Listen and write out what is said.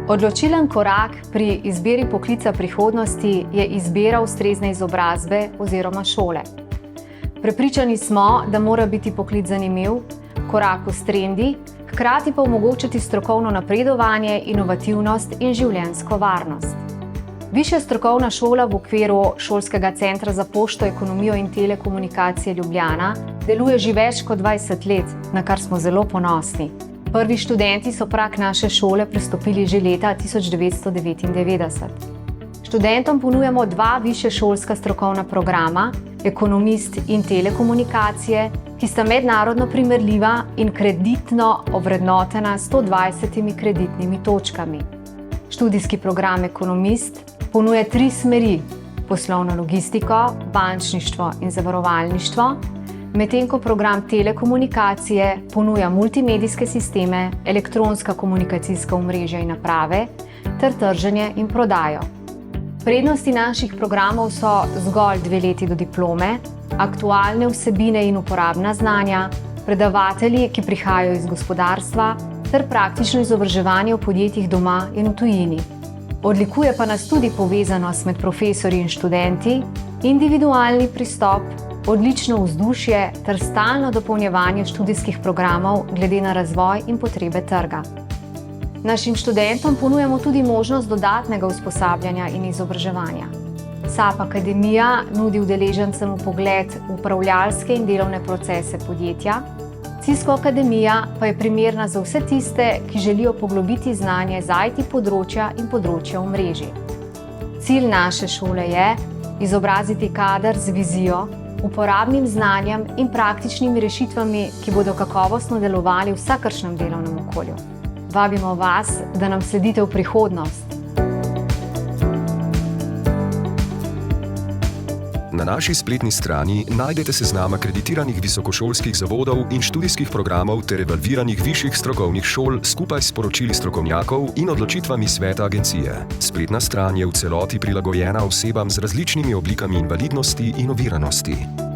Odločilen korak pri izbiri poklica prihodnosti je izbira ustrezne izobrazbe oziroma šole. Prepričani smo, da mora biti poklic zanimiv, korak s trendi, hkrati pa omogočiti strokovno napredovanje, inovativnost in življenjsko varnost. Višja strokovna šola v okviru Šolskega centra za pošto, ekonomijo in telekomunikacije Ljubljana deluje že več kot 20 let, na kar smo zelo ponosni. Prvi študenti so prag naše šole prestopili že leta 1999. Študentom ponujamo 2 višješolska strokovna programa, ekonomist in telekomunikacije, ki sta mednarodno primerljiva in kreditno ovrednotena s 120 kreditnimi točkami. Študijski program ekonomist ponuja 3 smeri: poslovno logistiko, bančništvo in zavarovalništvo, medtem ko program telekomunikacije ponuja multimedijske sisteme, elektronska komunikacijska omrežja in naprave ter trženje in prodajo. Prednosti naših programov so zgolj 2 leti do diplome, aktualne vsebine in uporabna znanja, predavatelji, ki prihajajo iz gospodarstva, ter praktično izobraževanje v podjetjih doma in v tujini. Odlikuje pa nas tudi povezanost med profesorji in študenti, individualni pristop, odlično vzdušje ter stalno dopolnjevanje študijskih programov glede na razvoj in potrebe trga. Našim študentom ponujamo tudi možnost dodatnega usposabljanja in izobraževanja. SAP Akademija nudi udeležencem vpogled v upravljalske in delovne procese podjetja, Cisco Akademija pa je primerna za vse tiste, ki želijo poglobiti znanje z IT področja in področja omrežij. Cilj naše šole je izobraziti kader z vizijo, uporabnim znanjem in praktičnimi rešitvami, ki bodo kakovostno delovali v vsakršnem delovnem okolju. Vabimo vas, da nam sledite v prihodnost. Na naši spletni strani najdete seznam akreditiranih visokošolskih zavodov in študijskih programov ter evalviranih višjih strokovnih šol skupaj s poročili strokovnjakov in odločitvami sveta agencije. Spletna stran je v celoti prilagojena osebam z različnimi oblikami invalidnosti in oviranosti.